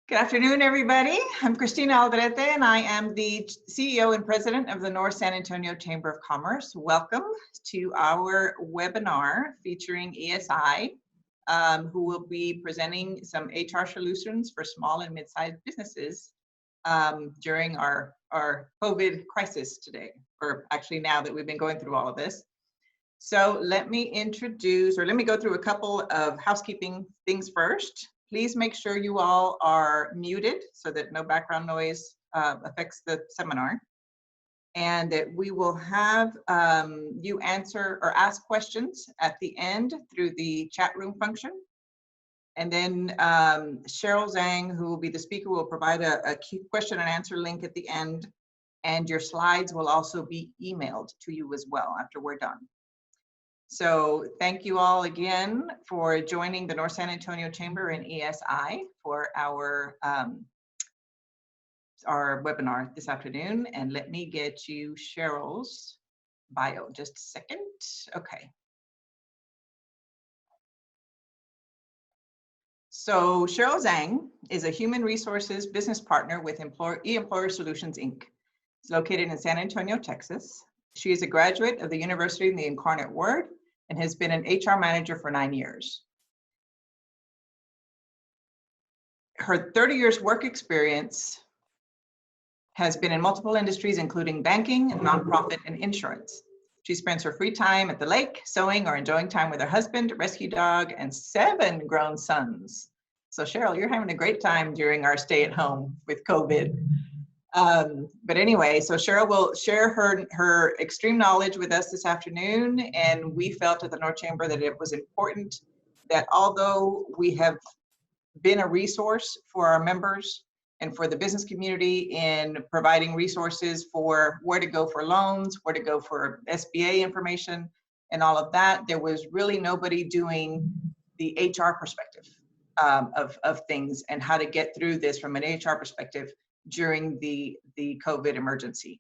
Good afternoon, everybody. I'm Cristina Aldrete, and I am the CEO and President of the North San Antonio Chamber of Commerce. Welcome to our webinar featuring EESI, who will be presenting some HR solutions for small and mid-sized businesses during our COVID crisis today, or actually now that we've been going through all of this. So let me go through a couple of housekeeping things first. Please make sure you all are muted so that no background noise affects the seminar. And that we will have you answer or ask questions at the end through the chat room function. And then Cheryl Zang, who will be the speaker, will provide a question and answer link at the end. And your slides will also be emailed to you as well after we're done. So thank you all again for joining the North San Antonio Chamber and EESI for our webinar this afternoon. And let me get you Cheryl's bio just a second. Okay. So Cheryl Zang is a human resources business partner with eEmployer Solutions, Inc. It's located in San Antonio, Texas. She is a graduate of the University of the Incarnate Word and has been an HR manager for 9 years. Her 30 years work experience has been in multiple industries, including banking, nonprofit, and insurance. She spends her free time at the lake, sewing, or enjoying time with her husband, rescue dog, and 7 grown sons. So Cheryl, you're having a great time during our stay at home with COVID. But anyway, so Cheryl will share her extreme knowledge with us this afternoon, and we felt at the North Chamber that it was important that although we have been a resource for our members and for the business community in providing resources for where to go for loans, where to go for SBA information, and all of that, there was really nobody doing the HR perspective of things and how to get through this from an HR perspective during the COVID emergency.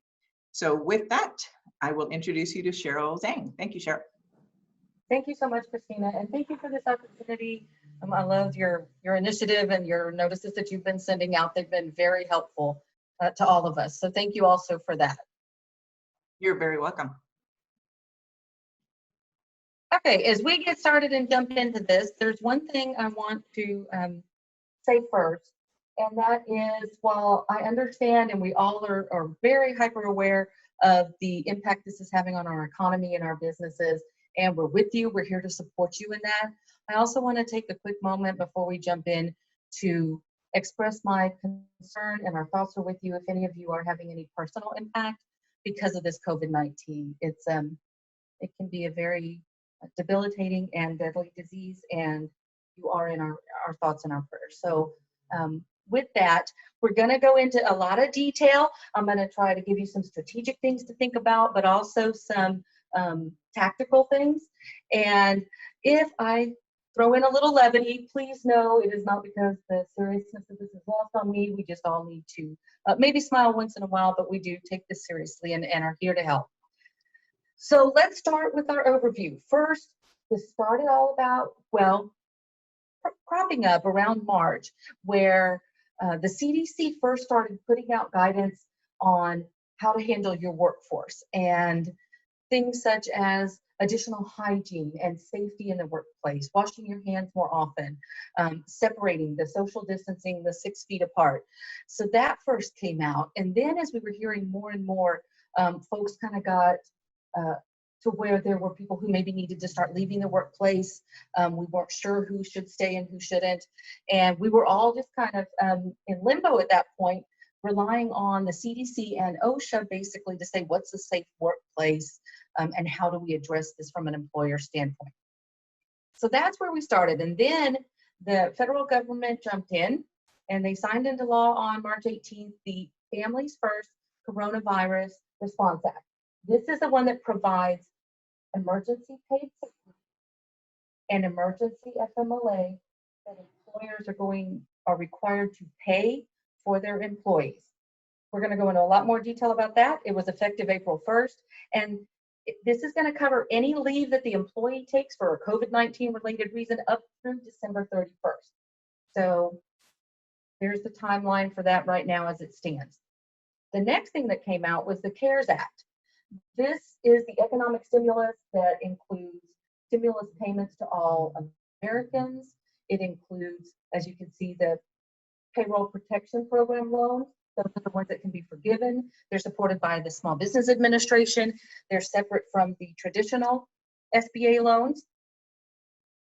So with that, I will introduce you to Cheryl Zang. Thank you, Cheryl. Thank you so much, Cristina, and thank you for this opportunity. I love your initiative and your notices that you've been sending out. They've been very helpful to all of us. So thank you also for that. You're very welcome. Okay, as we get started and jump into this, there's one thing I want to say first. And that is, while I understand and we all are very hyper aware of the impact this is having on our economy and our businesses, and we're with you, we're here to support you in that, I also want to take a quick moment before we jump in to express my concern, and our thoughts are with you if any of you are having any personal impact because of this COVID-19. It can be a very debilitating and deadly disease, and you are in our thoughts and our prayers. So with that, we're going to go into a lot of detail. I'm going to try to give you some strategic things to think about, but also some tactical things. And if I throw in a little levity, please know it is not because the seriousness of this is lost on me. We just all need to maybe smile once in a while, but we do take this seriously and are here to help. So let's start with our overview. First, this started all about, well, cropping up around March, where the CDC first started putting out guidance on how to handle your workforce, and things such as additional hygiene and safety in the workplace, washing your hands more often, separating, the social distancing, the 6 feet apart. So that first came out. And then as we were hearing more and more, folks kind of got to where there were people who maybe needed to start leaving the workplace. We weren't sure who should stay and who shouldn't. And we were all just kind of in limbo at that point, relying on the CDC and OSHA basically to say what's a safe workplace and how do we address this from an employer standpoint. So that's where we started. And then the federal government jumped in and they signed into law on March 18th, the Families First Coronavirus Response Act. This is the one that provides emergency paid sick leave and emergency FMLA that employers are required to pay for their employees. We're going to go into a lot more detail about that. It was effective April 1st, and this is going to cover any leave that the employee takes for a COVID-19 related reason up through December 31st. So There's the timeline for that right now as it stands. The next thing that came out was the CARES Act. This is the economic stimulus that includes stimulus payments to all Americans. It includes, as you can see, the payroll protection program loans. Those are the ones that can be forgiven. They're supported by the Small Business Administration. They're separate from the traditional SBA loans.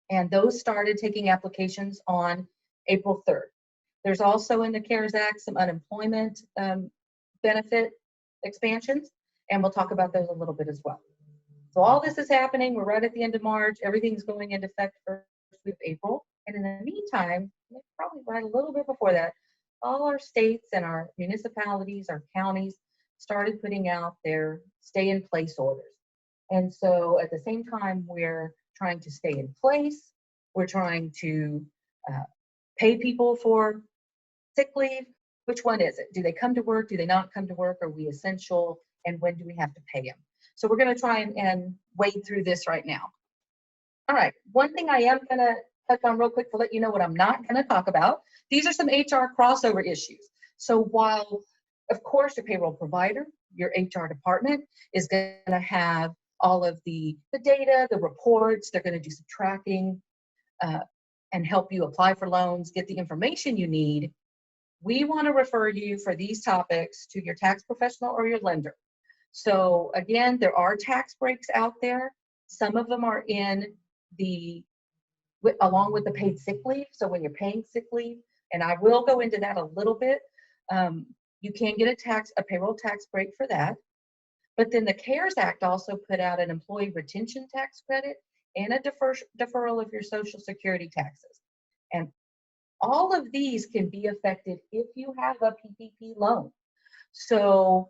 And those started taking applications on April 3rd. There's also in the CARES Act some unemployment benefit expansions, and we'll talk about those a little bit as well. So all this is happening. We're right at the end of March. Everything's going into effect first week of April. And in the meantime, probably right a little bit before that, all our states and our municipalities, our counties started putting out their stay-in-place orders. And so at the same time, we're trying to stay in place. We're trying to pay people for sick leave. Which one is it? Do they come to work? Do they not come to work? Are we essential? And when do we have to pay them? So we're going to try and wade through this right now. All right, one thing I am going to touch on real quick to let you know what I'm not going to talk about. These are some HR crossover issues. So while, of course, your payroll provider, your HR department is going to have all of the data, the reports, they're going to do some tracking and help you apply for loans, get the information you need. We want to refer you for these topics to your tax professional or your lender. So again, there are tax breaks out there. Some of them are in along with the paid sick leave. So when you're paying sick leave, and I will go into that a little bit, you can get a payroll tax break for that. But then the CARES Act also put out an employee retention tax credit and a deferral of your Social Security taxes. And all of these can be affected if you have a PPP loan. So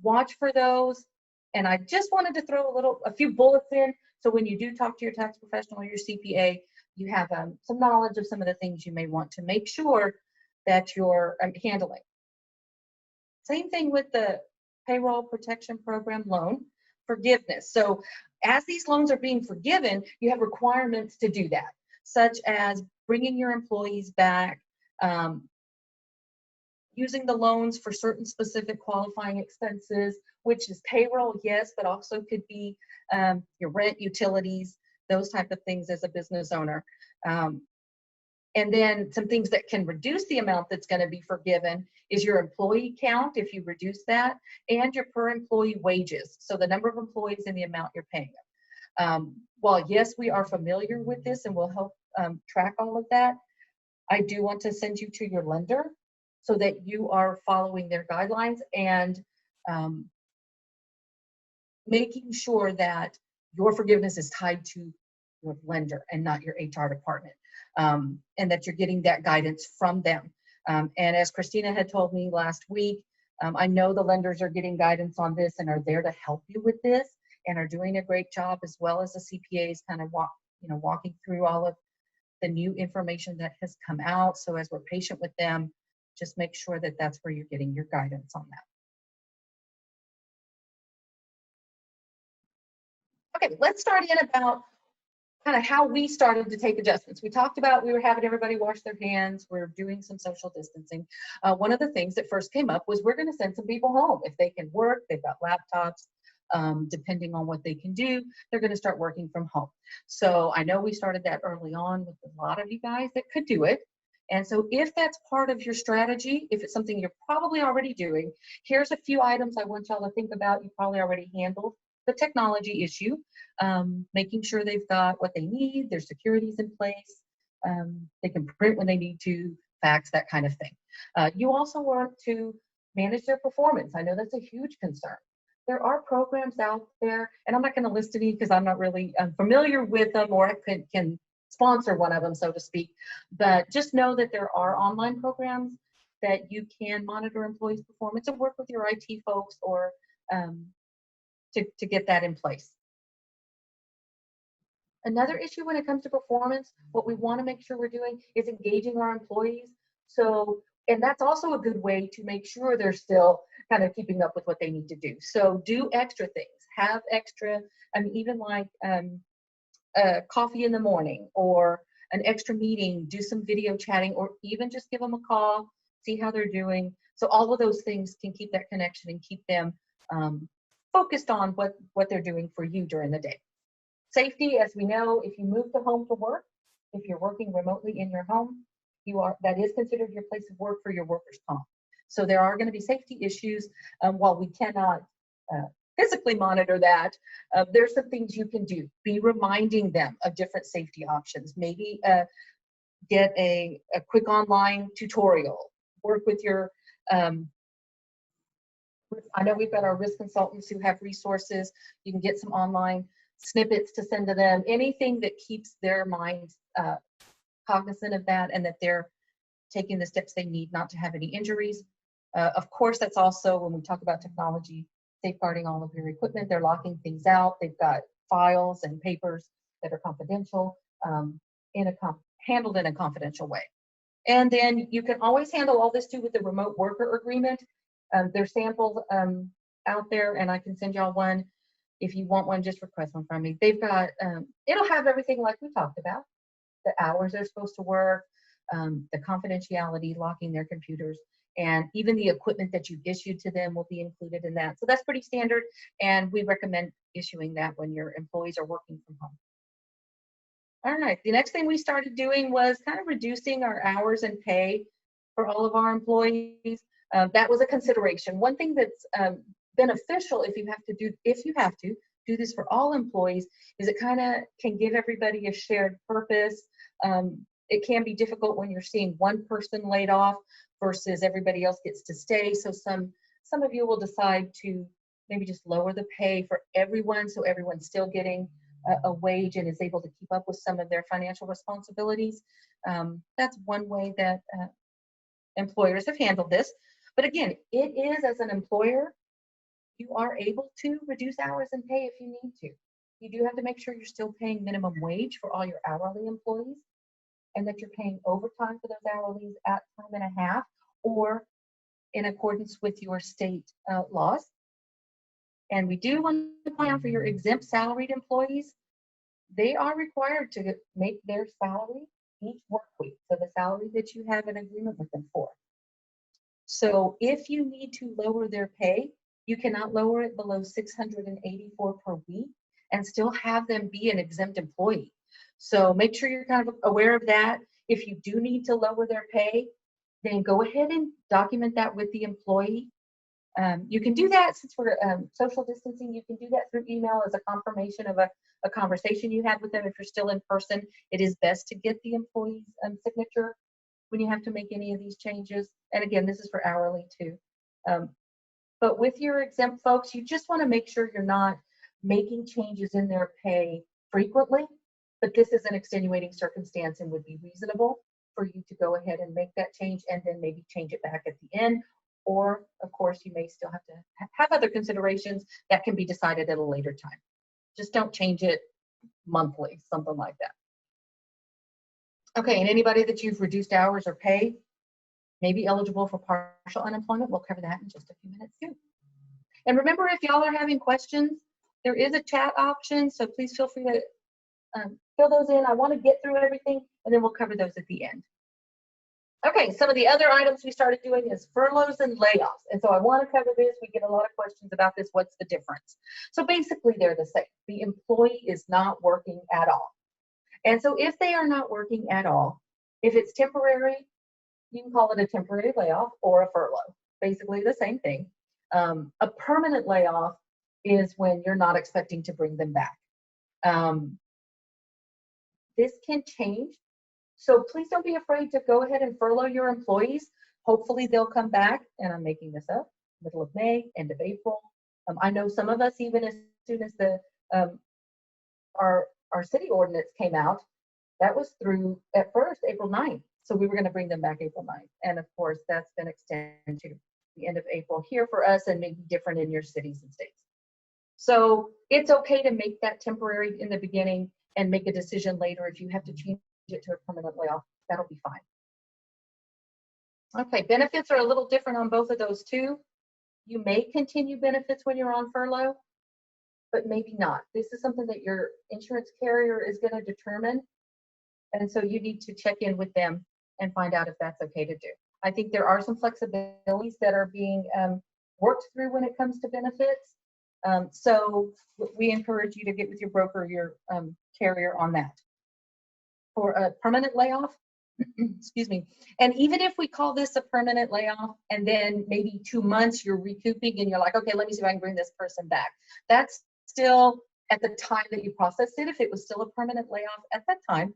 watch for those. And I just wanted to throw a few bullets in. So when you do talk to your tax professional or your CPA, you have some knowledge of some of the things you may want to make sure that you're handling. Same thing with the Payroll Protection Program loan forgiveness. So as these loans are being forgiven, you have requirements to do that, such as bringing your employees back, using the loans for certain specific qualifying expenses, which is payroll, yes, but also could be your rent, utilities, those type of things as a business owner. And then some things that can reduce the amount that's going to be forgiven is your employee count, if you reduce that, and your per employee wages. So the number of employees and the amount you're paying them. While yes, we are familiar with this and will help track all of that, I do want to send you to your lender so that you are following their guidelines and making sure that your forgiveness is tied to your lender and not your HR department, and that you're getting that guidance from them. And as Christina had told me last week, I know the lenders are getting guidance on this and are there to help you with this and are doing a great job, as well as the CPAs kind of walking through all of the new information that has come out. So as we're patient with them, just make sure that that's where you're getting your guidance on that. Okay, let's start in about kind of how we started to take adjustments. We talked about we were having everybody wash their hands. We're doing some social distancing. One of the things that first came up was we're going to send some people home. If they can work, they've got laptops, depending on what they can do, they're going to start working from home. So I know we started that early on with a lot of you guys that could do it. And so if that's part of your strategy, if it's something you're probably already doing, here's a few items I want y'all to think about. You probably already handled the technology issue, making sure they've got what they need, their security's in place, they can print when they need to, fax, that kind of thing. You also want to manage their performance. I know that's a huge concern. There are programs out there, and I'm not going to list any because I'm not really familiar with them or can sponsor one of them, so to speak, but just know that there are online programs that you can monitor employees' performance and work with your IT folks or to get that in place. Another issue when it comes to performance, what we want to make sure we're doing is engaging our employees. So, and that's also a good way to make sure they're still kind of keeping up with what they need to do. So do extra things, have extra, I mean, even like coffee in the morning or an extra meeting, do some video chatting, or even just give them a call, see how they're doing. So all of those things can keep that connection and keep them focused on what they're doing for you during the day. Safety, as we know, if you move to home to work, if you're working remotely in your home, that is considered your place of work for your workers' comp. So there are going to be safety issues. While we cannot physically monitor that, there's some things you can do. Be reminding them of different safety options. Maybe get a quick online tutorial. Work with your, I know we've got our risk consultants who have resources. You can get some online snippets to send to them. Anything that keeps their minds cognizant of that and that they're taking the steps they need not to have any injuries. Of course, that's also when we talk about technology, safeguarding all of your equipment. They're locking things out. They've got files and papers that are confidential, handled in a confidential way. And then you can always handle all this too with the remote worker agreement. There's samples out there, and I can send y'all one. If you want one, just request one from me. They've got, it'll have everything like we talked about, the hours they're supposed to work, the confidentiality, locking their computers, and even the equipment that you issued to them will be included in that. So that's pretty standard, and we recommend issuing that when your employees are working from home. All right, the next thing we started doing was kind of reducing our hours and pay for all of our employees. That was a consideration. One thing that's beneficial if you have to do this for all employees is it kind of can give everybody a shared purpose. It can be difficult when you're seeing one person laid off versus everybody else gets to stay. So some of you will decide to maybe just lower the pay for everyone so everyone's still getting a wage and is able to keep up with some of their financial responsibilities. That's one way that employers have handled this. But again, it is, as an employer, you are able to reduce hours and pay if you need to. You do have to make sure you're still paying minimum wage for all your hourly employees and that you're paying overtime for those hourlies at time and a half or in accordance with your state laws. And we do want to point out for your exempt salaried employees, they are required to make their salary each work week. So the salary that you have an agreement with them for. So if you need to lower their pay, you cannot lower it below $684 per week and still have them be an exempt employee. So make sure you're kind of aware of that. If you do need to lower their pay, then go ahead and document that with the employee. You can do that since we're social distancing. You can do that through email as a confirmation of a conversation you had with them. If you're still in person, it is best to get the employee's signature when you have to make any of these changes. And again, this is for hourly too. But with your exempt folks, you just want to make sure you're not making changes in their pay frequently, but this is an extenuating circumstance and would be reasonable for you to go ahead and make that change and then maybe change it back at the end. Or, of course, you may still have to have other considerations that can be decided at a later time. Just don't change it monthly, something like that. Okay, and anybody that you've reduced hours or pay may be eligible for partial unemployment. We'll cover that in just a few minutes too. And remember, if y'all are having questions, there is a chat option, so please feel free to fill those in. I want to get through everything, and then we'll cover those at the end. Okay, some of the other items we started doing is furloughs and layoffs. And so I want to cover this. We get a lot of questions about this. What's the difference? So basically, they're the same. The employee is not working at all. And so if they are not working at all, if it's temporary, you can call it a temporary layoff or a furlough. Basically the same thing. A permanent layoff is when you're not expecting to bring them back. This can change. So please don't be afraid to go ahead and furlough your employees. Hopefully they'll come back, and I'm making this up, middle of May, end of April. I know some of us, even as soon as the our city ordinance came out, that was through, at first, April 9th. So we were going to bring them back April 9th. And of course, that's been extended to the end of April here for us and maybe different in your cities and states. So it's okay to make that temporary in the beginning and make a decision later. If you have to change it to a permanent layoff, that'll be fine. Okay, benefits are a little different on both of those too. You may continue benefits when you're on furlough, but maybe not. This is something that your insurance carrier is going to determine. And so you need to check in with them and find out if that's okay to do. I think there are some flexibilities that are being worked through when it comes to benefits. So we encourage you to get with your broker, your carrier on that. For a permanent layoff, excuse me, and even if we call this a permanent layoff and then maybe 2 months you're recouping and you're like, okay, let me see if I can bring this person back. That's still at the time that you processed it. If it was still a permanent layoff at that time,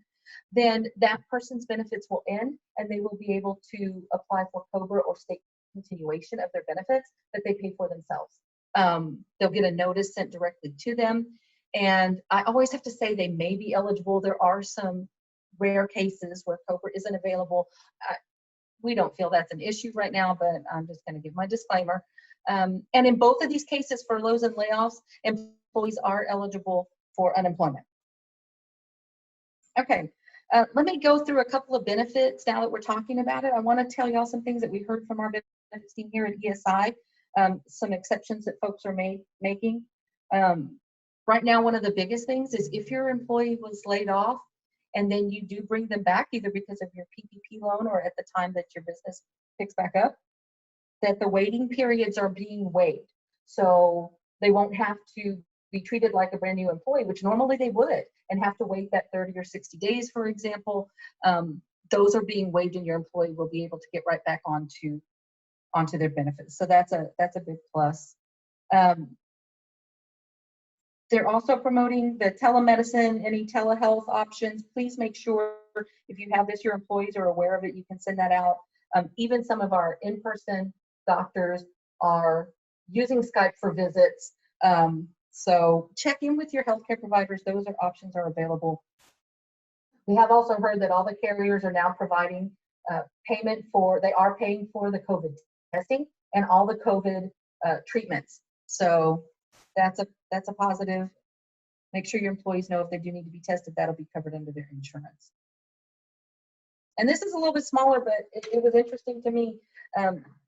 then that person's benefits will end and they will be able to apply for COBRA or state continuation of their benefits that they pay for themselves. They'll get a notice sent directly to them. And I always have to say they may be eligible. There are some rare cases where COBRA isn't available. We don't feel that's an issue right now, but I'm just going to give my disclaimer. And in both of these cases, furloughs and layoffs, employees are eligible for unemployment. Okay, let me go through a couple of benefits now that we're talking about it. I want to tell y'all some things that we heard from our benefits team here at EESI, some exceptions that folks are making. Right now, one of the biggest things is if your employee was laid off, and then you do bring them back either because of your PPP loan or at the time that your business picks back up, that the waiting periods are being waived. So they won't have to be treated like a brand new employee, which normally they would, and have to wait that 30 or 60 days, for example. Those are being waived and your employee will be able to get right back onto their benefits. So that's a big plus. They're also promoting the telemedicine, any telehealth options. Please make sure if you have this, your employees are aware of it. You can send that out. Even some of our in-person doctors are using Skype for visits. So check in with your healthcare providers. Those options are available. We have also heard that all the carriers are now providing they are paying for the COVID testing and all the COVID treatments. So that's a positive. Make sure your employees know if they do need to be tested, that'll be covered under their insurance. And this is a little bit smaller, but it was interesting to me.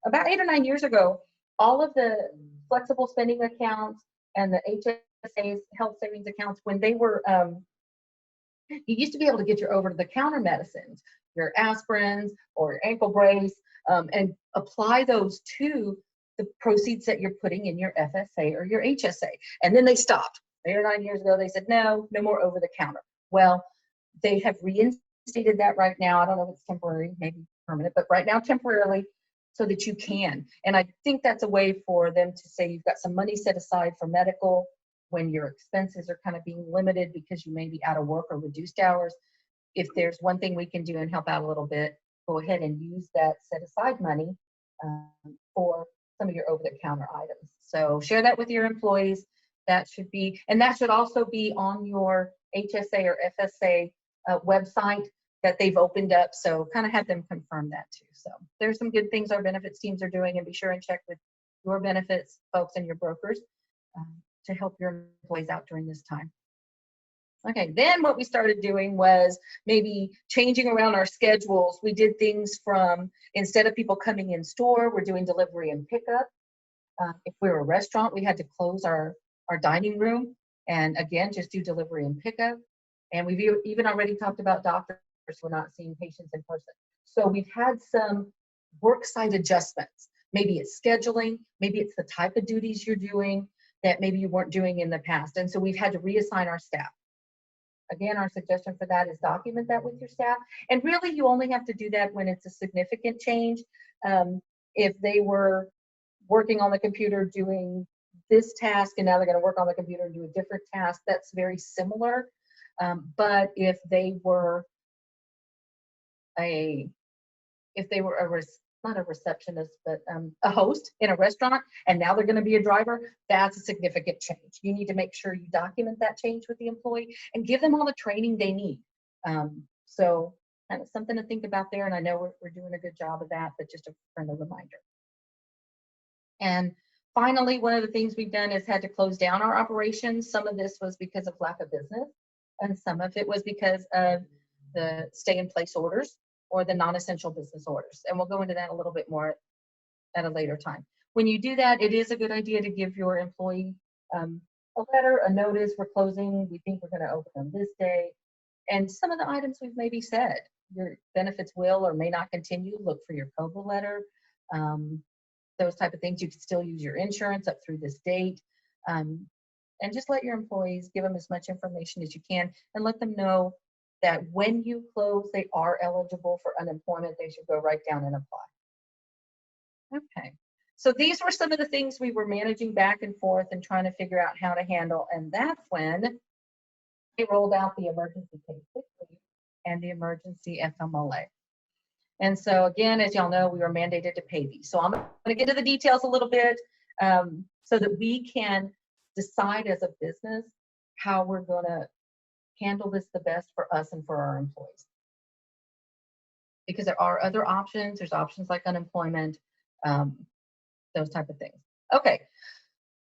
About 8 or 9 years ago, all of the flexible spending accounts and the HSAs, health savings accounts, when they were, you used to be able to get your over-the-counter medicines, your aspirins or your ankle brace, and apply those to the proceeds that you're putting in your FSA or your HSA. And then they stopped. 8 or 9 years ago, they said, no more over the counter. Well, they have reinstated that right now. I don't know if it's temporary, maybe permanent, but right now temporarily so that you can. And I think that's a way for them to say you've got some money set aside for medical when your expenses are kind of being limited because you may be out of work or reduced hours. If there's one thing we can do and help out a little bit, go ahead and use that set aside money for some of your over-the-counter items. So share that with your employees. That should be, and that should also be on your HSA or FSA website that they've opened up. So kind of have them confirm that too. So there's some good things our benefits teams are doing, and be sure and check with your benefits folks and your brokers to help your employees out during this time. Okay, then what we started doing was maybe changing around our schedules. We did things from, instead of people coming in store, we're doing delivery and pickup. If we were a restaurant, we had to close our dining room and again, just do delivery and pickup. And we've even already talked about doctors who are not seeing patients in person. So we've had some work site adjustments. Maybe it's scheduling, maybe it's the type of duties you're doing that maybe you weren't doing in the past. And so we've had to reassign our staff. Again, our suggestion for that is document that with your staff. And really, you only have to do that when it's a significant change. If they were working on the computer doing this task and now they're going to work on the computer and do a different task, that's very similar. But if they were not a receptionist, but a host in a restaurant, and now they're going to be a driver, that's a significant change. You need to make sure you document that change with the employee and give them all the training they need. So kind of something to think about there. And I know we're doing a good job of that, but just a friendly reminder. And finally, one of the things we've done is had to close down our operations. Some of this was because of lack of business, and some of it was because of the stay-in-place orders or the non-essential business orders. And we'll go into that a little bit more at a later time. When you do that, it is a good idea to give your employee a letter, a notice, we're closing, we think we're going to open on this day, And some of the items we've maybe said, your benefits will or may not continue. Look for your COBRA letter. Those type of things. You can still use your insurance up through this date. And just let your employees, give them as much information as you can, and let them know that when you close, they are eligible for unemployment. They should go right down and apply. Okay, so these were some of the things we were managing back and forth and trying to figure out how to handle, and that's when they rolled out the emergency paid sick leave and the emergency FMLA. And so again, as y'all know, we were mandated to pay these. So I'm going to get into the details a little bit so that we can decide as a business how we're going to handle this the best for us and for our employees. Because there are other options. There's options like unemployment, those type of things. Okay,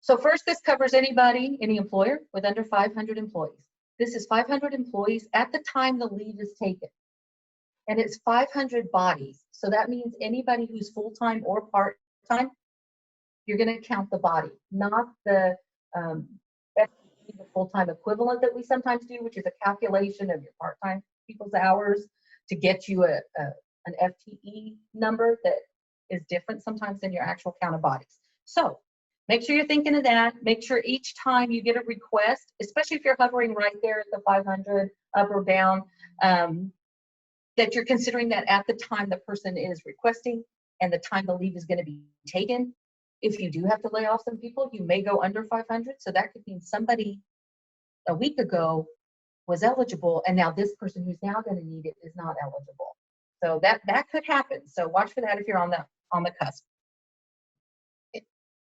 so first, this covers anybody, any employer with under 500 employees. This is 500 employees at the time the leave is taken. And it's 500 bodies. So that means anybody who's full-time or part-time, you're going to count the body, not the full-time equivalent that we sometimes do, which is a calculation of your part-time people's hours to get you an FTE number that is different sometimes than your actual count of bodies. So make sure you're thinking of that. Make sure each time you get a request, especially if you're hovering right there at the 500 up or down, that you're considering that at the time the person is requesting and the time the leave is going to be taken. If you do have to lay off some people, you may go under 500. So that could mean somebody a week ago was eligible, and now this person who's now going to need it is not eligible. So that could happen. So watch for that if you're on the cusp.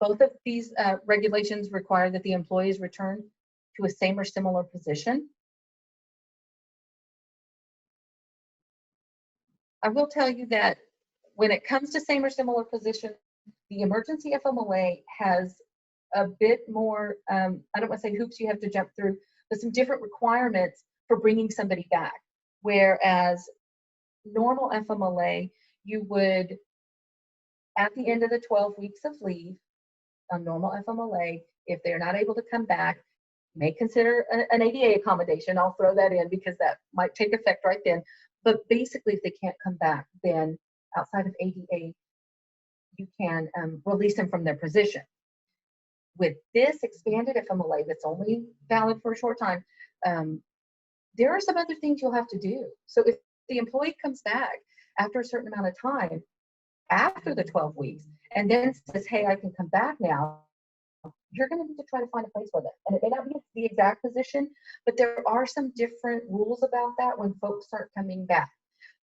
Both of these regulations require that the employees return to a same or similar position. I will tell you that when it comes to same or similar position, the emergency FMLA has a bit more, I don't want to say hoops you have to jump through, but some different requirements for bringing somebody back. Whereas normal FMLA, you would, at the end of the 12 weeks of leave, on normal FMLA, if they're not able to come back, may consider an ADA accommodation. I'll throw that in because that might take effect right then. But basically, if they can't come back, then outside of ADA, you can release them from their position. With this expanded FMLA that's only valid for a short time, there are some other things you'll have to do. So if the employee comes back after a certain amount of time, after the 12 weeks, and then says, hey, I can come back now, you're going to need to try to find a place for them. And it may not be the exact position, but there are some different rules about that when folks start coming back.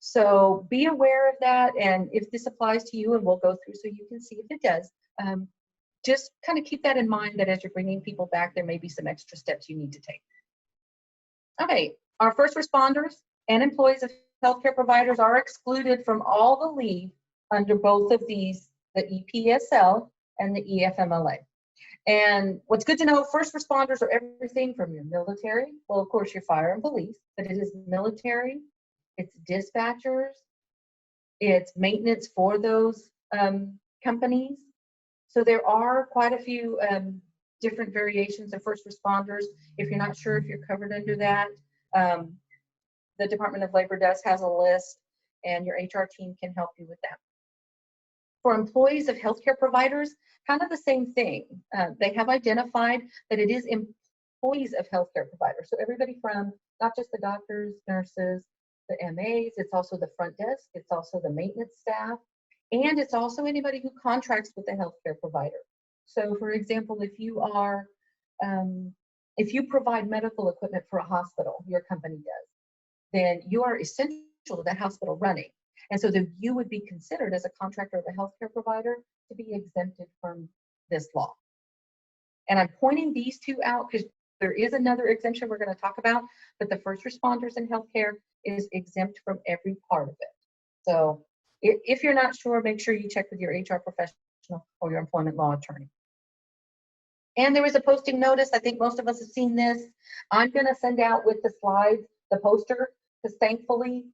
So be aware of that. And if this applies to you, and we'll go through so you can see if it does, just kind of keep that in mind that as you're bringing people back, there may be some extra steps you need to take. Okay, our first responders and employees of healthcare providers are excluded from all the leave under both of these, the EPSL and the EFMLA. And what's good to know, first responders are everything from your military, well, of course, your fire and police, but it is military, it's dispatchers, it's maintenance for those companies. So there are quite a few different variations of first responders. If you're not sure if you're covered under that, the Department of Labor has a list, and your HR team can help you with that. For employees of healthcare providers, kind of the same thing. They have identified that it is employees of healthcare providers. So everybody from not just the doctors, nurses, the MAs, it's also the front desk, it's also the maintenance staff, and it's also anybody who contracts with the healthcare provider. So for example, if you are, if you provide medical equipment for a hospital, your company does, then you are essential to that hospital running. And so then you would be considered as a contractor of a healthcare provider to be exempted from this law. And I'm pointing these two out because there is another exemption we're going to talk about, but the first responders in healthcare is exempt from every part of it. So if you're not sure, make sure you check with your HR professional or your employment law attorney. And there was a posting notice. I think most of us have seen this. I'm going to send out with the slides the poster because thankfully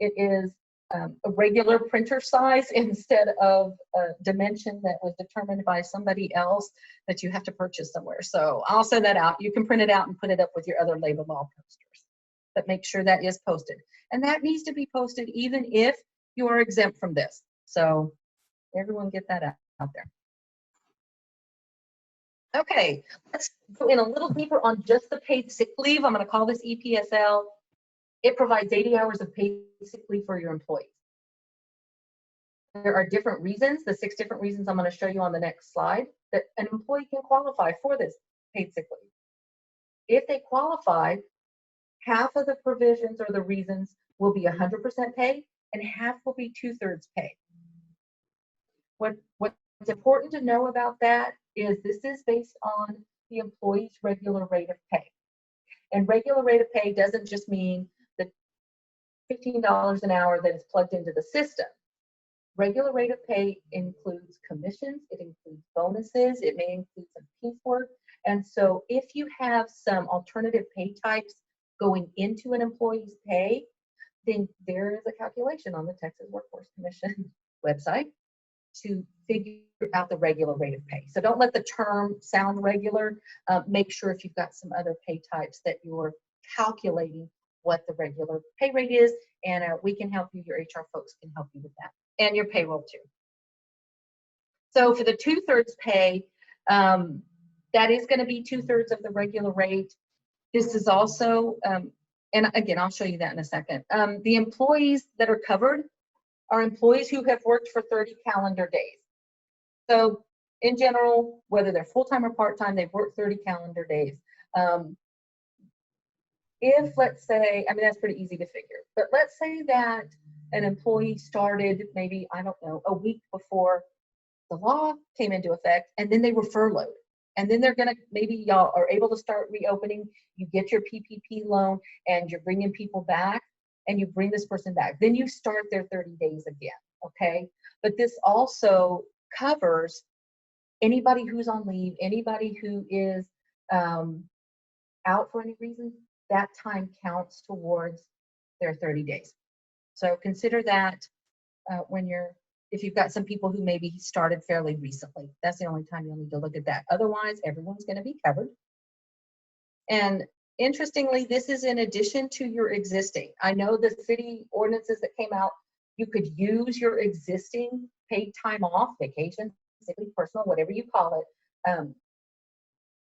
it is a regular printer size instead of a dimension that was determined by somebody else that you have to purchase somewhere. So I'll send that out. You can print it out and put it up with your other labor law posters. but make sure that is posted. And that needs to be posted even if you are exempt from this. So everyone get that out there. Okay, let's go in a little deeper on just the paid sick leave. I'm going to call this EPSL. It provides 80 hours of paid sick leave for your employees. There are different reasons, the 6 different reasons I'm going to show you on the next slide, that an employee can qualify for this paid sick leave. If they qualify, half of the provisions or the reasons will be 100% pay and half will be 2/3 pay. What's important to know about that is this is based on the employee's regular rate of pay. And regular rate of pay doesn't just mean the $15 an hour that is plugged into the system. Regular rate of pay includes commissions, it includes bonuses, it may include some piecework. And so if you have some alternative pay types going into an employee's pay, then there is a calculation on the Texas Workforce Commission website to figure out the regular rate of pay. So don't let the term sound regular. Make sure if you've got some other pay types that you're calculating what the regular pay rate is, and we can help you, your HR folks can help you with that, and your payroll too. So for the 2/3 pay, that is going to be 2/3 of the regular rate. This is also, and again, I'll show you that in a second. The employees that are covered are employees who have worked for 30 calendar days. So in general, whether they're full-time or part-time, they've worked 30 calendar days. If, let's say, I mean, that's pretty easy to figure, but let's say that an employee started maybe, I don't know, a week before the law came into effect, and then they were furloughed. And then they're gonna, maybe y'all are able to start reopening, you get your PPP loan, and you're bringing people back, and you bring this person back. Then you start their 30 days again, okay? But this also covers anybody who's on leave, anybody who is out for any reason, that time counts towards their 30 days. So consider that if you've got some people who maybe started fairly recently, that's the only time you'll need to look at that. Otherwise, everyone's going to be covered. And interestingly, this is in addition to your existing. I know the city ordinances that came out, you could use your existing paid time off, vacation, sick leave, personal, whatever you call it,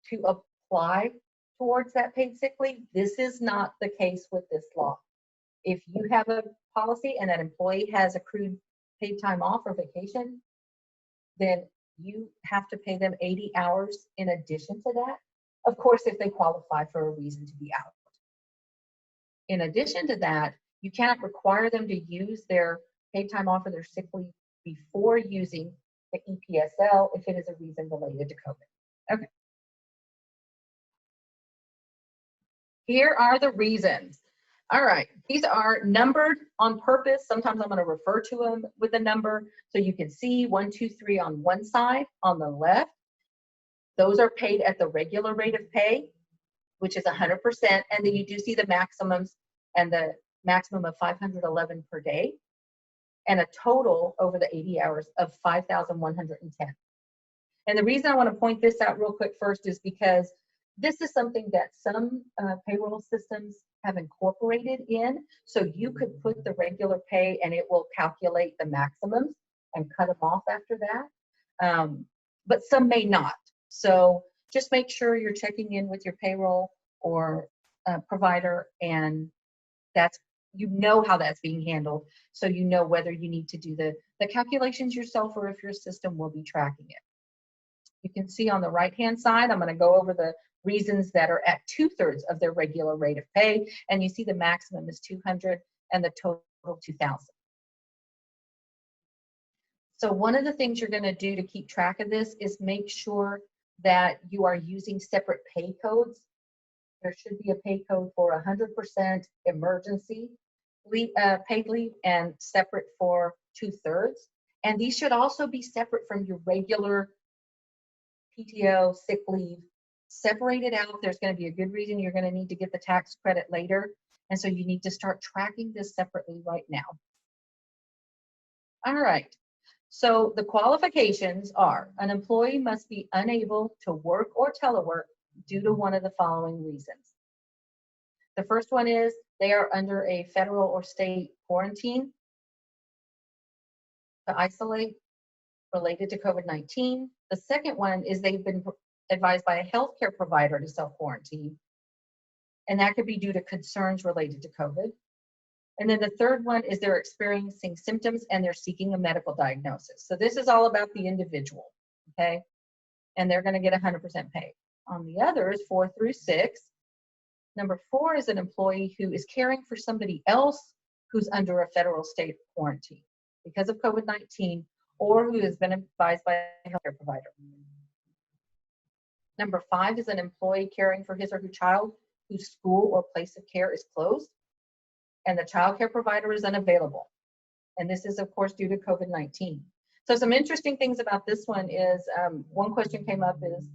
to apply towards that paid sick leave. This is not the case with this law. If you have a policy and that employee has accrued paid time off or vacation, then you have to pay them 80 hours in addition to that. Of course, if they qualify for a reason to be out. In addition to that, you cannot require them to use their paid time off or their sick leave before using the EPSL if it is a reason related to COVID. Okay. Here are the reasons. All right, these are numbered on purpose. Sometimes I'm going to refer to them with a number so you can see 1, 2, 3 on one side. On the left, those are paid at the regular rate of pay, which is 100%. And then you do see the maximums, and the maximum of 511 per day, and a total over the 80 hours of 5,110. And the reason I want to point this out real quick first is because this is something that some payroll systems have incorporated in. So you could put the regular pay and it will calculate the maximums and cut them off after that. But some may not. So just make sure you're checking in with your payroll or provider, and that's, you know how that's being handled. So you know whether you need to do the calculations yourself or if your system will be tracking it. You can see on the right-hand side, I'm going to go over the reasons that are at 2/3 of their regular rate of pay, and you see the maximum is 200 and the total 2,000. So one of the things you're going to do to keep track of this is make sure that you are using separate pay codes. There should be a pay code for 100% emergency leave, paid leave, and separate for 2/3. And these should also be separate from your regular PTO, sick leave. Separate it out. There's going to be a good reason you're going to need to get the tax credit later. And so you need to start tracking this separately right now. All right. So the qualifications are: an employee must be unable to work or telework due to one of the following reasons. The first one is They are under a federal or state quarantine to isolate related to COVID-19. The second one is they've been advised by a healthcare provider to self-quarantine, and that could be due to concerns related to COVID. And then the third one is they're experiencing symptoms and they're seeking a medical diagnosis. So this is all about the individual, okay? And they're going to get 100% pay. On the others, 4 through 6, number 4 is an employee who is caring for somebody else who's under a federal state quarantine because of COVID-19 or who has been advised by a healthcare provider. Number 5 is an employee caring for his or her child whose school or place of care is closed and the child care provider is unavailable. And this is, of course, due to COVID-19. So some interesting things about this one is, one question came up is,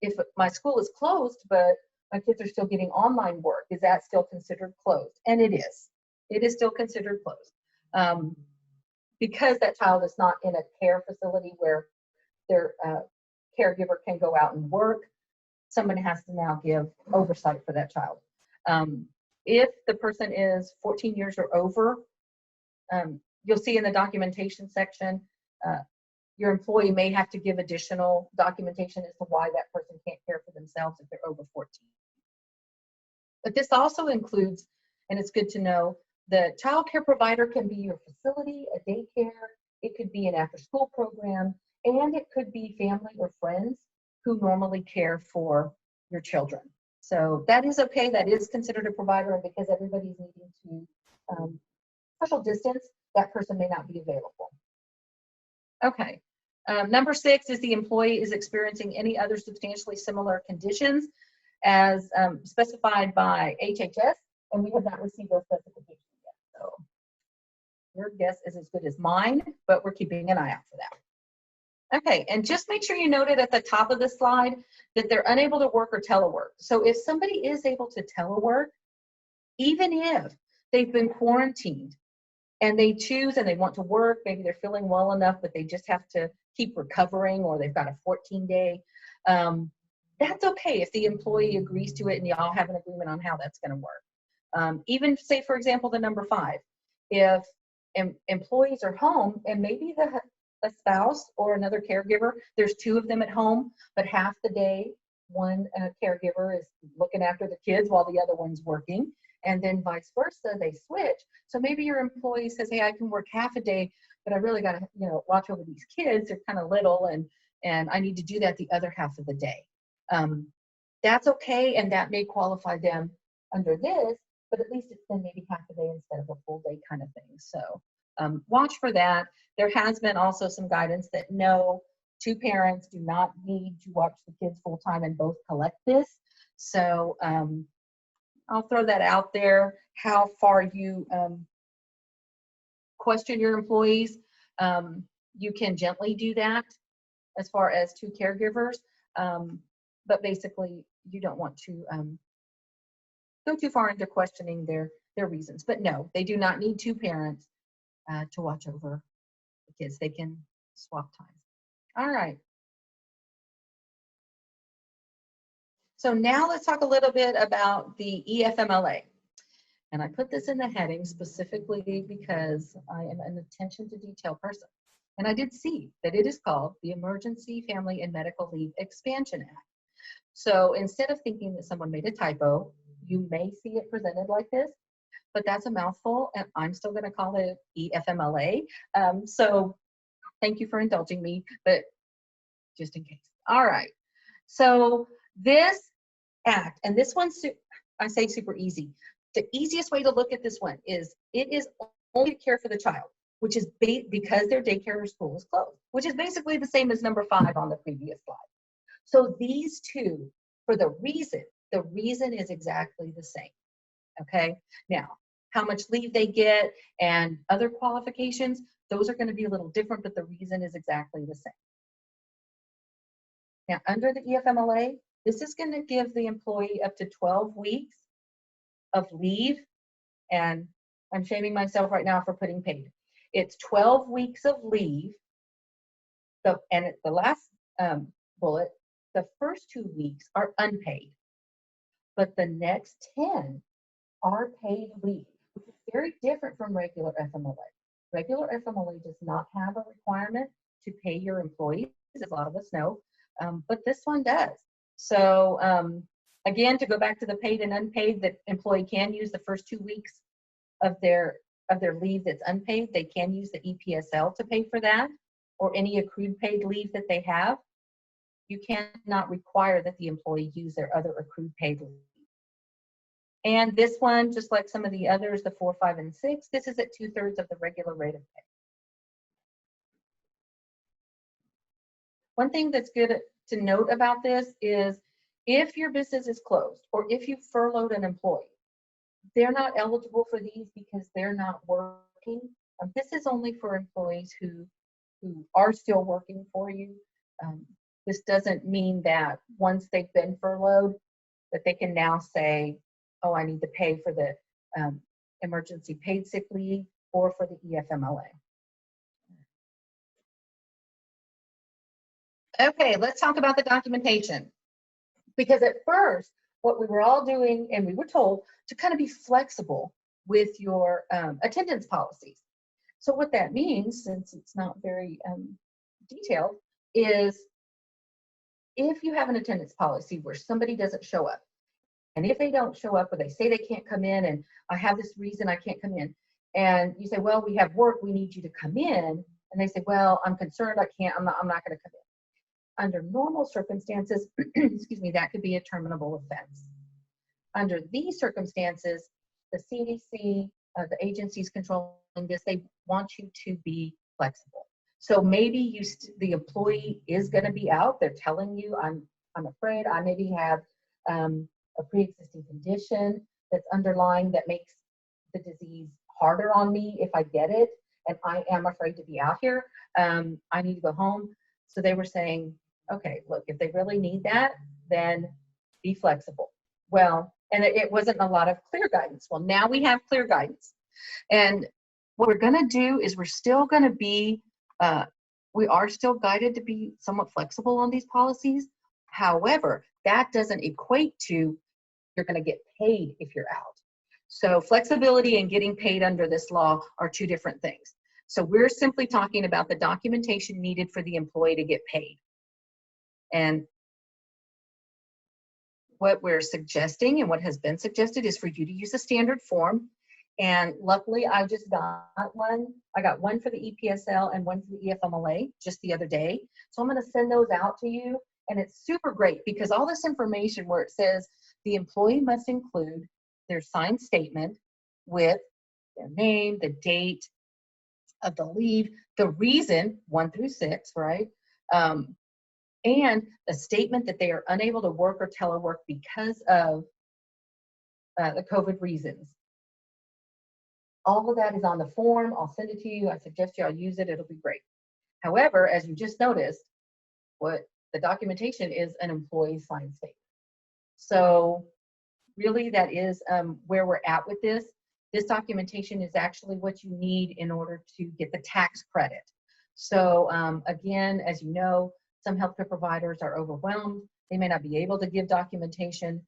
if my school is closed, but my kids are still getting online work, is that still considered closed? And it is. It is still considered closed. Because that child is not in a care facility where their caregiver can go out and work, someone has to now give oversight for that child. If the person is 14 years or over, you'll see in the documentation section, your employee may have to give additional documentation as to why that person can't care for themselves if they're over 14. But this also includes, and it's good to know, the child care provider can be your facility, a daycare, it could be an after-school program, and it could be family or friends who normally care for your children. So that is okay, that is considered a provider, and because everybody's needing to social distance, that person may not be available. Okay, number 6 is the employee is experiencing any other substantially similar conditions as specified by HHS, and we have not received those specifications yet. So your guess is as good as mine, but we're keeping an eye out for that. Okay, and just make sure you noted at the top of the slide that they're unable to work or telework. So if somebody is able to telework, even if they've been quarantined and they choose and they want to work, maybe they're feeling well enough, but they just have to keep recovering, or they've got a 14-day, that's okay if the employee agrees to it and y'all have an agreement on how that's going to work. Even say, for example, the number 5, if employees are home and maybe a spouse or another caregiver, there's 2 of them at home, but half the day one caregiver is looking after the kids while the other one's working, and then vice versa, they switch. So maybe your employee says, hey, I can work half a day, but I really got to, watch over these kids. They're kind of little, and I need to do that the other half of the day. That's okay, and that may qualify them under this, but at least it's then maybe half a day instead of a full day kind of thing. So watch for that. There has been also some guidance that no, 2 parents do not need to watch the kids full time and both collect this. So I'll throw that out there. How far you question your employees, you can gently do that as far as 2 caregivers, but basically you don't want to go too far into questioning their reasons. But no, they do not need 2 parents to watch over the kids. They can swap times. All right. So now let's talk a little bit about the EFMLA. And I put this in the heading specifically because I am an attention to detail person. And I did see that it is called the Emergency Family and Medical Leave Expansion Act. So instead of thinking that someone made a typo, you may see it presented like this, but that's a mouthful, and I'm still going to call it EFMLA. So thank you for indulging me, but just in case. All right. So this act, and this one's, I say super easy. The easiest way to look at this one is it is only to care for the child, which is because their daycare or school is closed, which is basically the same as number 5 on the previous slide. So these 2, for the reason is exactly the same. Okay. Now, how much leave they get and other qualifications, those are going to be a little different, but the reason is exactly the same. Now, under the EFMLA, this is going to give the employee up to 12 weeks of leave, and I'm shaming myself right now for putting paid. It's 12 weeks of leave, and at the last bullet, the first 2 weeks are unpaid, but the next 10 are paid leave, which is very different from regular FMLA. Regular FMLA does not have a requirement to pay your employees, as a lot of us know, but this one does. So again, to go back to the paid and unpaid, the employee can use the first 2 weeks of their leave that's unpaid. They can use the EPSL to pay for that, or any accrued paid leave that they have. You cannot require that the employee use their other accrued paid leave. And this one, just like some of the others, the 4, 5, and 6, this is at 2/3 of the regular rate of pay. One thing that's good to note about this is if your business is closed or if you furloughed an employee, they're not eligible for these because they're not working. This is only for employees who are still working for you. This doesn't mean that once they've been furloughed that they can now say, oh, I need to pay for the emergency paid sick leave or for the EFMLA. Okay, let's talk about the documentation. Because at first, what we were all doing, and we were told to kind of be flexible with your attendance policies. So what that means, since it's not very detailed, is if you have an attendance policy where somebody doesn't show up, and if they don't show up or they say they can't come in and I have this reason I can't come in, and you say, well, we have work, we need you to come in, and they say, well, I'm concerned, I can't, I'm not going to come in. Under normal circumstances, excuse me, that could be a terminable offense. Under these circumstances, the CDC, the agencies controlling this, they want you to be flexible. So maybe the employee is going to be out. They're telling you, I'm afraid I maybe have a pre-existing condition that's underlying that makes the disease harder on me if I get it, and I am afraid to be out here. I need to go home. So they were saying, okay, look, if they really need that, then be flexible. Well, and it wasn't a lot of clear guidance. Well, now we have clear guidance. And what we're going to do is we're still going to be, we are still guided to be somewhat flexible on these policies. However, that doesn't equate to you're going to get paid if you're out. So flexibility and getting paid under this law are two different things. So we're simply talking about the documentation needed for the employee to get paid. And what we're suggesting and what has been suggested is for you to use a standard form. And luckily, I just got one. I got one for the EPSL and one for the EFMLA just the other day. So I'm going to send those out to you. And it's super great because all this information where it says the employee must include their signed statement with their name, the date of the leave, the reason, 1 through 6, right? And a statement that they are unable to work or telework because of the COVID reasons. All of that is on the form. I'll send it to you. I suggest y'all use it. It'll be great. However, as you just noticed, what the documentation is an employee signed statement. So really that is where we're at with this. This documentation is actually what you need in order to get the tax credit. So again, as you know, some healthcare providers are overwhelmed. They may not be able to give documentation.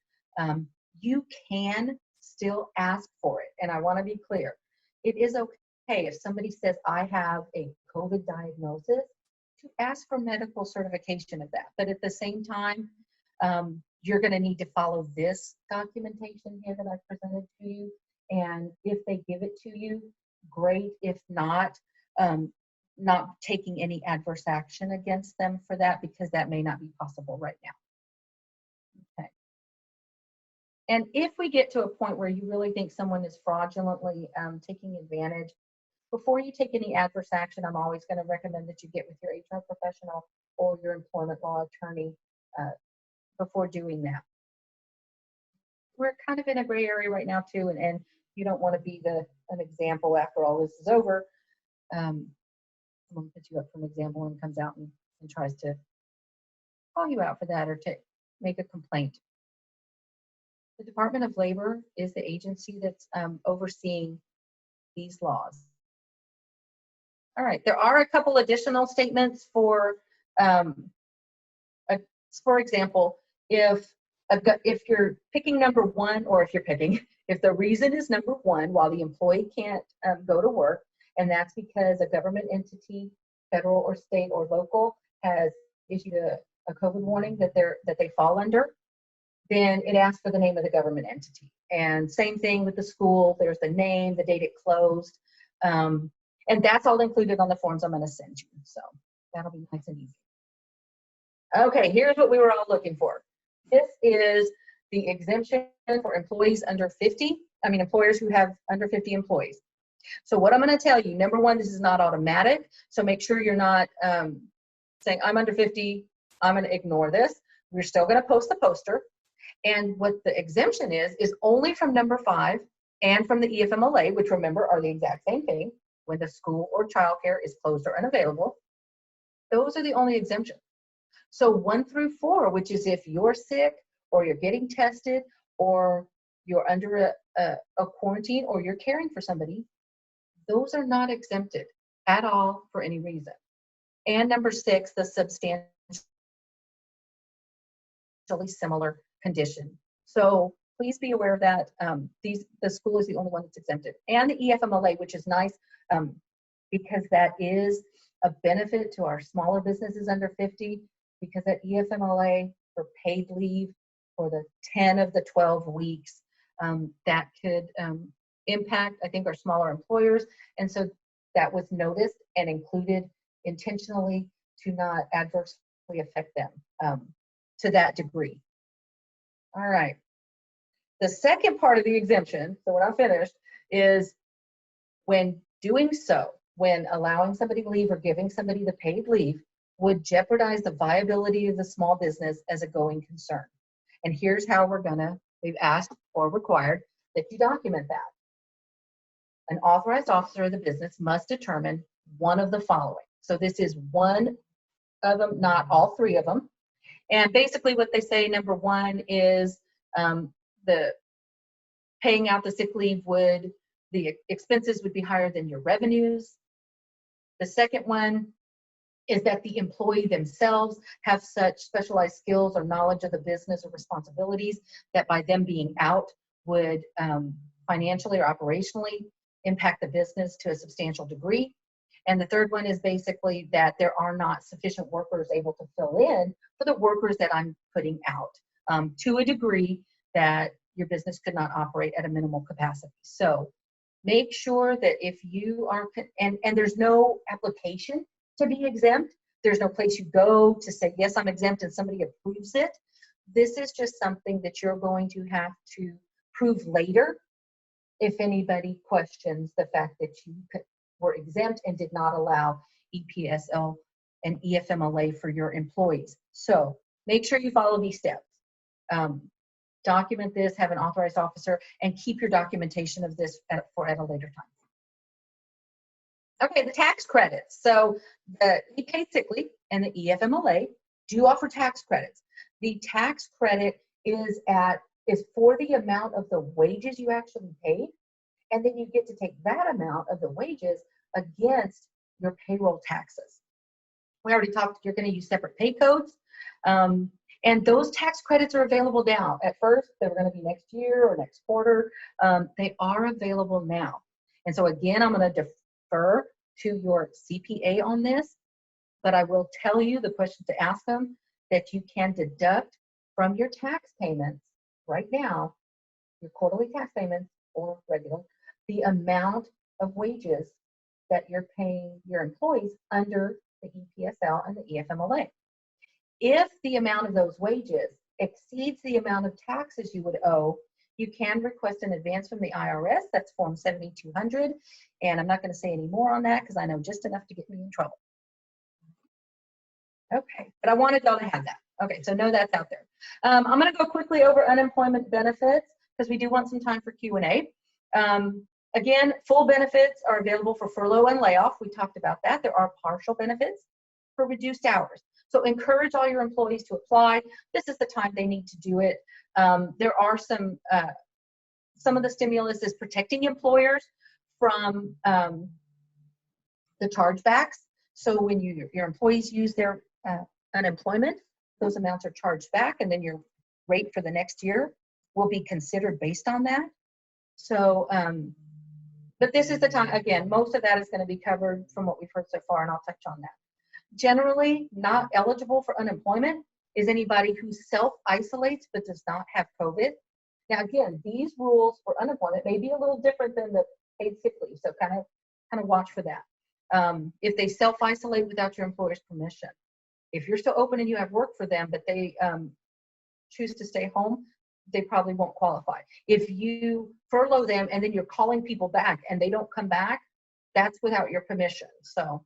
You can still ask for it. And I want to be clear. It is okay if somebody says, I have a COVID diagnosis, to ask for medical certification of that. But at the same time, you're going to need to follow this documentation here that I presented to you. And if they give it to you, great. If not, not taking any adverse action against them for that, because that may not be possible right now. Okay. And if we get to a point where you really think someone is fraudulently taking advantage, before you take any adverse action, I'm always going to recommend that you get with your HR professional or your employment law attorney before doing that. We're kind of in a gray area right now too, and you don't want to be an example after all this is over. Someone puts you up for an example and comes out and tries to call you out for that or to make a complaint. The Department of Labor is the agency that's overseeing these laws. All right, there are a couple additional statements for example, if if you're picking number one, or if the reason is number one, while the employee can't go to work, and that's because a government entity, federal or state or local, has issued a COVID warning that they fall under, then it asks for the name of the government entity. And same thing with the school. There's the name, the date it closed, and that's all included on the forms I'm going to send you. So that'll be nice and easy. Okay, here's what we were all looking for. This is the exemption for employees under 50. I mean, employers who have under 50 employees. So what I'm going to tell you, number one, this is not automatic. So make sure you're not saying, I'm under 50, I'm going to ignore this. We're still going to post the poster. And what the exemption is only from number 5 and from the EFMLA, which, remember, are the exact same thing. When the school or childcare is closed or unavailable, those are the only exemptions. So 1 through 4, which is if you're sick or you're getting tested or you're under a quarantine or you're caring for somebody, those are not exempted at all for any reason. And number 6, the substantially similar condition. So please be aware of that. The school is the only one that's exempted. And the EFMLA, which is nice because that is a benefit to our smaller businesses under 50, because that EFMLA for paid leave for the 10 of the 12 weeks, that could impact, I think, our smaller employers. And so that was noticed and included intentionally to not adversely affect them to that degree. All right. The second part of the exemption, so when I'm finished, is when doing so, when allowing somebody to leave or giving somebody the paid leave would jeopardize the viability of the small business as a going concern. And here's how we've asked or required that you document that. An authorized officer of the business must determine one of the following. So this is one of them, not all 3 of them. And basically what they say, number 1 is the paying out the sick leave the expenses would be higher than your revenues. The second one is that the employee themselves have such specialized skills or knowledge of the business or responsibilities that by them being out would financially or operationally impact the business to a substantial degree. And the third one is basically that there are not sufficient workers able to fill in for the workers that I'm putting out to a degree that your business could not operate at a minimal capacity. So make sure that if you are, and there's no application to be exempt, there's no place you go to say, yes, I'm exempt, and somebody approves it. This is just something that you're going to have to prove later if anybody questions the fact that you were exempt and did not allow EPSL and EFMLA for your employees. So make sure you follow these steps. Document this, have an authorized officer, and keep your documentation of this at a later time. Okay, the tax credits. So the paid sick leave and the EFMLA do offer tax credits. The tax credit is for the amount of the wages you actually paid, and then you get to take that amount of the wages against your payroll taxes. We already talked, you're going to use separate pay codes, and those tax credits are available now. At first, they were going to be next year or next quarter. They are available now. And so again, I'm going to defer to your CPA on this, but I will tell you the questions to ask them that you can deduct from your tax payments right now, your quarterly tax payments or regular, the amount of wages that you're paying your employees under the EPSL and the EFMLA. If the amount of those wages exceeds the amount of taxes you would owe, you can request an advance from the IRS. That's Form 7200. And I'm not going to say any more on that because I know just enough to get me in trouble. Okay, but I wanted y'all to have that. Okay, so know that's out there. I'm going to go quickly over unemployment benefits because we do want some time for Q&A. Again, full benefits are available for furlough and layoff. We talked about that. There are partial benefits for reduced hours. So encourage all your employees to apply. This is the time they need to do it. There are some of the stimulus is protecting employers from the chargebacks. So when your employees use their unemployment, those amounts are charged back, and then your rate for the next year will be considered based on that. So, but this is the time, again, most of that is going to be covered from what we've heard so far, and I'll touch on that. Generally, not eligible for unemployment is anybody who self-isolates but does not have COVID. Now, again, these rules for unemployment may be a little different than the paid sick leave, so kind of watch for that. If they self-isolate without your employer's permission, if you're still open and you have work for them, but they choose to stay home, they probably won't qualify. If you furlough them and then you're calling people back and they don't come back, that's without your permission. So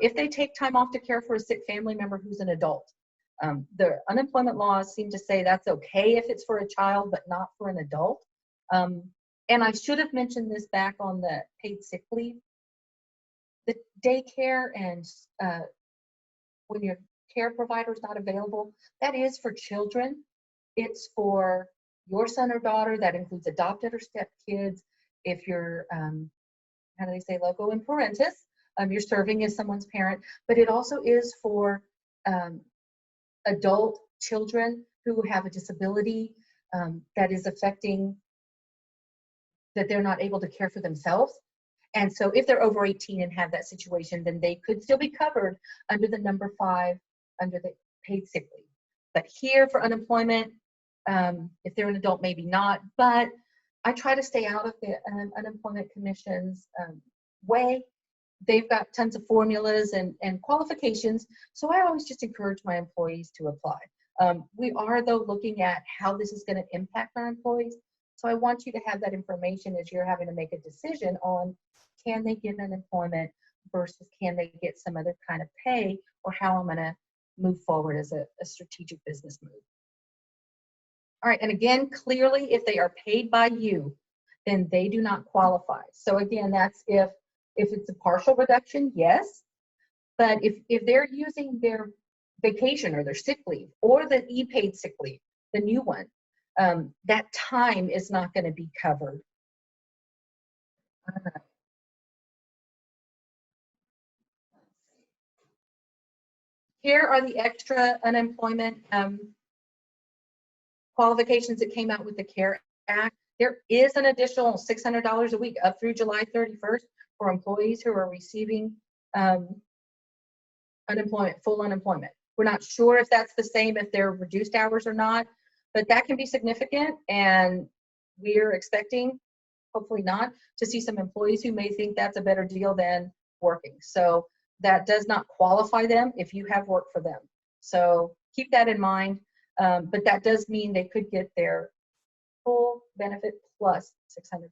if they take time off to care for a sick family member who's an adult, the unemployment laws seem to say that's okay if it's for a child, but not for an adult. And I should have mentioned this back on the paid sick leave. The daycare and when your care provider is not available, that is for children. It's for your son or daughter. That includes adopted or step kids. If you're, how do they say, loco in parentis, you're serving as someone's parent. But it also is for adult children who have a disability that is affecting that they're not able to care for themselves. And so if they're over 18 and have that situation, then they could still be covered under the number 5 under the paid sick leave. But here for unemployment, if they're an adult, maybe not. But I try to stay out of the Unemployment Commission's way. They've got tons of formulas and qualifications. So I always just encourage my employees to apply. We are, though, looking at how this is going to impact our employees. So I want you to have that information as you're having to make a decision on, can they get unemployment versus can they get some other kind of pay, or how I'm going to move forward as a strategic business move. All right, and again, clearly, if they are paid by you, then they do not qualify. So again, that's if it's a partial reduction, yes. But if they're using their vacation or their sick leave or the e-paid sick leave, the new one, that time is not going to be covered. Here are the extra unemployment qualifications that came out with the CARE Act. There is an additional $600 a week up through July 31st for employees who are receiving unemployment, full unemployment. We're not sure if that's the same if they're reduced hours or not, but that can be significant, and we're expecting, hopefully not, to see some employees who may think that's a better deal than working. So that does not qualify them if you have work for them. So keep that in mind, but that does mean they could get their full benefit plus $600.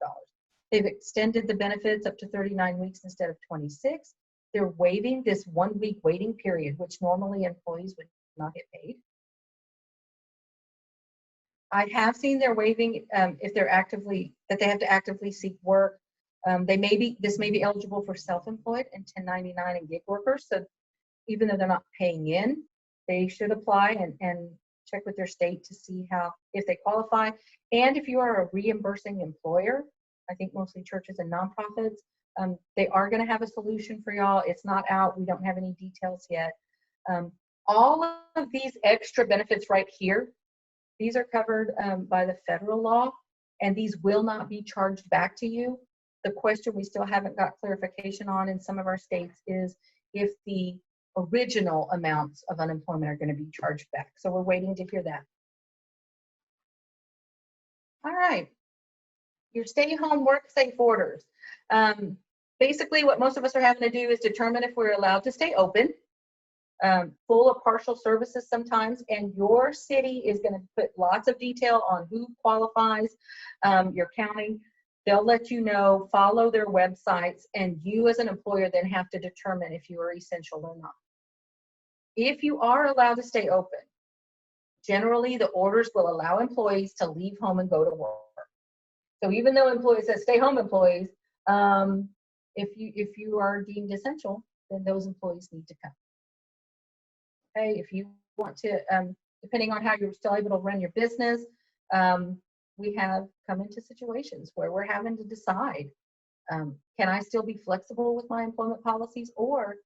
They've extended the benefits up to 39 weeks instead of 26. They're waiving this 1 week waiting period, which normally employees would not get paid. I have seen they're waiving if they're that they have to actively seek work. This may be eligible for self-employed and 1099 and gig workers. So even though they're not paying in, they should apply and check with their state to see if they qualify. And if you are a reimbursing employer, I think mostly churches and nonprofits, they are going to have a solution for y'all. It's not out. We don't have any details yet. All of these extra benefits right here, these are covered by the federal law, and these will not be charged back to you. The question we still haven't got clarification on in some of our states is if the original amounts of unemployment are going to be charged back. So we're waiting to hear that. All right. Your stay-home, work-safe orders. Basically, what most of us are having to do is determine if we're allowed to stay open, full or partial services sometimes, and your city is going to put lots of detail on who qualifies, your county. They'll let you know, follow their websites, and you as an employer then have to determine if you are essential or not. If you are allowed to stay open, generally the orders will allow employees to leave home and go to work. So even though employees say stay home employees, if you are deemed essential, then those employees need to come. Okay, if you want to, depending on how you're still able to run your business, we have come into situations where we're having to decide, can I still be flexible with my employment policies? Or,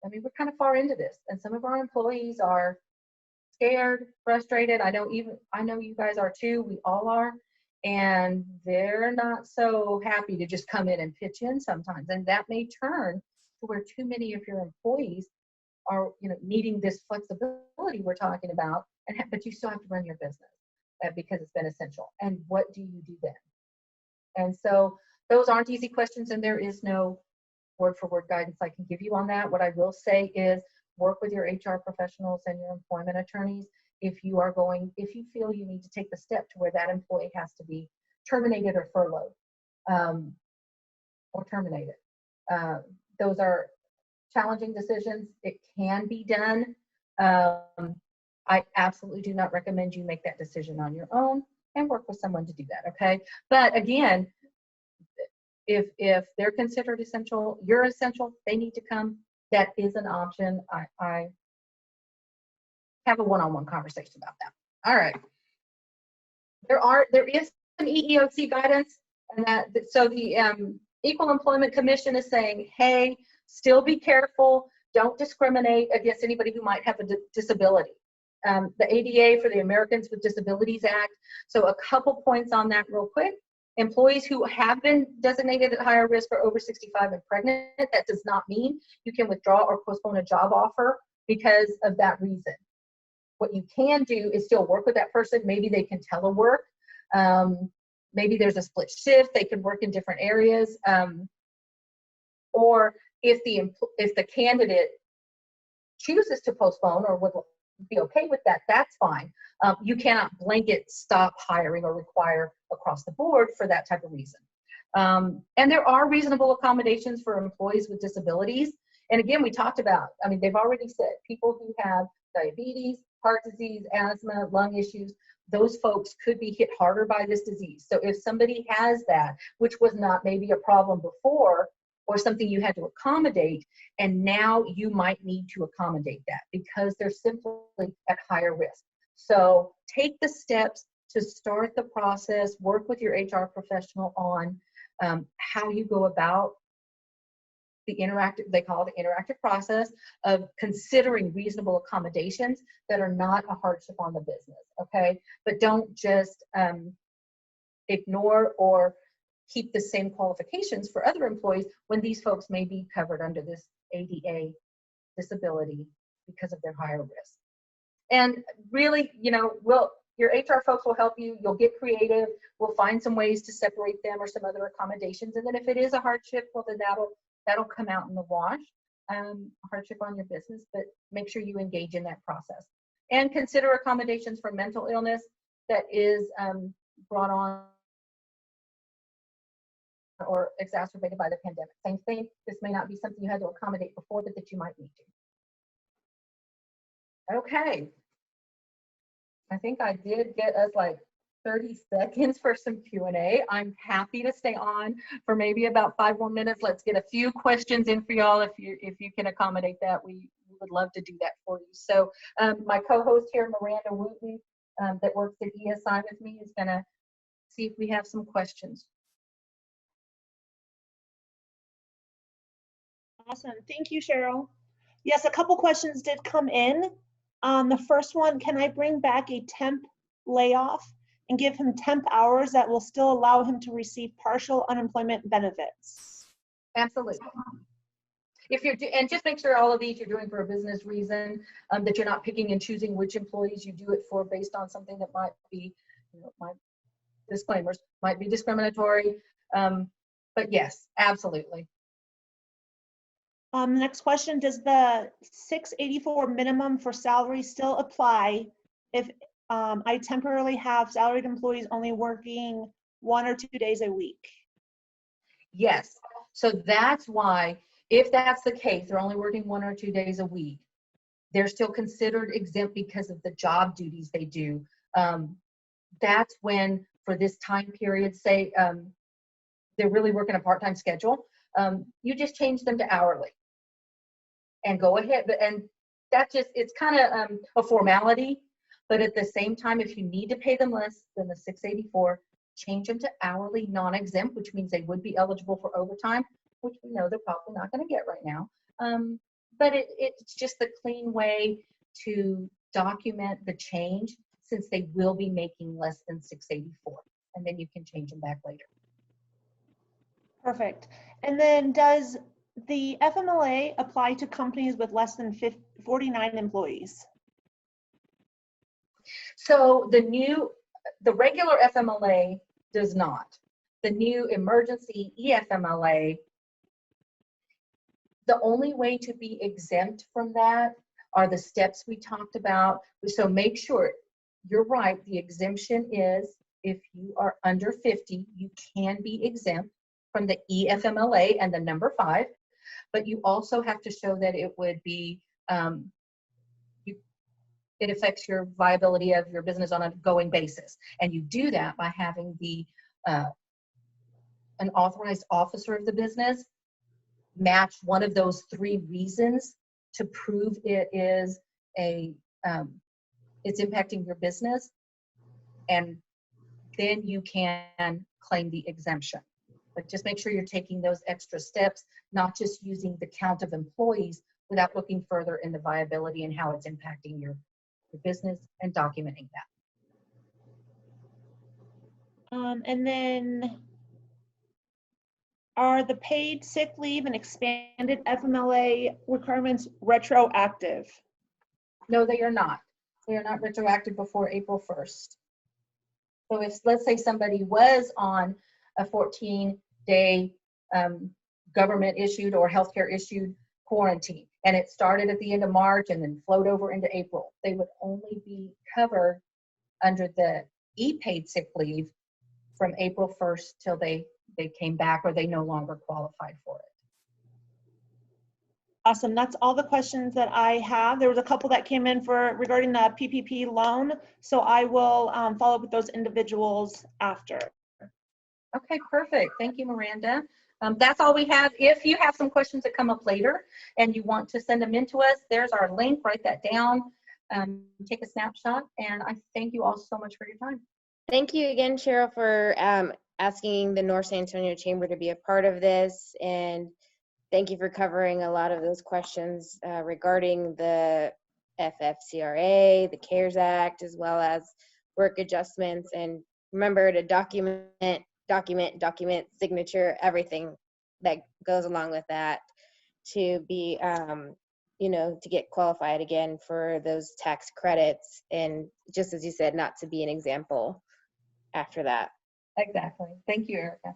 I mean, we're kind of far into this, and some of our employees are scared, frustrated. I know you guys are too. We all are. And they're not so happy to just come in and pitch in sometimes. And that may turn to where too many of your employees are, needing this flexibility we're talking about, but you still have to run your business because it's been essential. And what do you do then? And so those aren't easy questions, and there is no word-for-word guidance I can give you on that. What I will say is work with your HR professionals and your employment attorneys if you feel you need to take the step to where that employee has to be terminated or furloughed or terminated. Those are challenging decisions. It can be done. I absolutely do not recommend you make that decision on your own, and work with someone to do that, okay? But again, if they're considered essential, you're essential, they need to come, that is an option. I have a one-on-one conversation about that. All right. There is some EEOC guidance, and so the Equal Employment Commission is saying, hey, still be careful, don't discriminate against anybody who might have a disability. The ADA for the Americans with Disabilities Act. So a couple points on that real quick. Employees who have been designated at higher risk are over 65 and pregnant. That does not mean you can withdraw or postpone a job offer because of that reason. What you can do is still work with that person. Maybe they can telework. Maybe there's a split shift. They can work in different areas. Or if the candidate chooses to postpone or would be okay with that, that's fine. You cannot blanket stop hiring or require across the board for that type of reason. And there are reasonable accommodations for employees with disabilities. And again, we talked about, they've already said people who have diabetes, heart disease, asthma, lung issues, those folks could be hit harder by this disease. So if somebody has that, which was not maybe a problem before, or something you had to accommodate, and now you might need to accommodate that because they're simply at higher risk. So take the steps to start the process, work with your HR professional on how you go about the interactive, they call it the interactive process of considering reasonable accommodations that are not a hardship on the business, okay? But don't just ignore or keep the same qualifications for other employees when these folks may be covered under this ADA disability because of their higher risk. And really, your HR folks will help you. You'll get creative. We'll find some ways to separate them or some other accommodations. And then if it is a hardship, well, then that'll come out in the wash, hardship on your business, but make sure you engage in that process. And consider accommodations for mental illness that is brought on or exacerbated by the pandemic. Same thing, this may not be something you had to accommodate before, but that you might need to. Okay. I think I did get us like 30 seconds for some Q&A. I'm happy to stay on for maybe about 5 more minutes. Let's get a few questions in for y'all. If you can accommodate that, we would love to do that for you. So my co-host here, Miranda Wooten, that works at EESI with me, is gonna see if we have some questions. Awesome. Thank you, Cheryl. Yes, a couple questions did come in. The first one, can I bring back a temp layoff and give him temp hours that will still allow him to receive partial unemployment benefits? Absolutely. And just make sure all of these you're doing for a business reason, that you're not picking and choosing which employees you do it for based on something that might be, disclaimers, might be discriminatory. But yes, absolutely. The next question, does the $684 minimum for salary still apply if I temporarily have salaried employees only working 1 or 2 days a week? Yes. So that's why, if that's the case, they're only working 1 or 2 days a week, they're still considered exempt because of the job duties they do. That's when, for this time period, say they're really working a part-time schedule, you just change them to hourly and go ahead. And that just, it's kind of a formality, but at the same time, if you need to pay them less than the $684, change them to hourly non-exempt, which means they would be eligible for overtime, which we know they're probably not going to get right now. But it's just the clean way to document the change, since they will be making less than 684, and then you can change them back later. Perfect. And then does the FMLA apply to companies with less than 49 employees? So the regular FMLA does not. The new emergency EFMLA, the only way to be exempt from that are the steps we talked about. So make sure, you're right, the exemption is if you are under 50, you can be exempt from the EFMLA and the number 5, but you also have to show that it would be, it affects your viability of your business on an ongoing basis. And you do that by having an authorized officer of the business match one of those 3 reasons to prove it is it's impacting your business, and then you can claim the exemption. But just make sure you're taking those extra steps, not just using the count of employees without looking further in the viability and how it's impacting your business and documenting that. And then are the paid sick leave and expanded FMLA requirements retroactive? No, they are not. They are not retroactive before April 1st. So if, let's say somebody was on a 14-day government issued or healthcare issued quarantine, and it started at the end of March and then flowed over into April, they would only be covered under the e-paid sick leave from April 1st till they came back or they no longer qualified for it. Awesome. That's all the questions that I have. There was a couple that came in regarding the PPP loan, so I will follow up with those individuals after. Okay, perfect. Thank you, Miranda. That's all we have. If you have some questions that come up later and you want to send them in to us, there's our link. Write that down. Take a snapshot. And I thank you all so much for your time. Thank you again, Cheryl, for asking the North San Antonio Chamber to be a part of this. And thank you for covering a lot of those questions regarding the FFCRA, the CARES Act, as well as work adjustments. And remember to document, signature, everything that goes along with that to be, to get qualified again for those tax credits. And just as you said, not to be an example after that. Exactly. Thank you, Erica.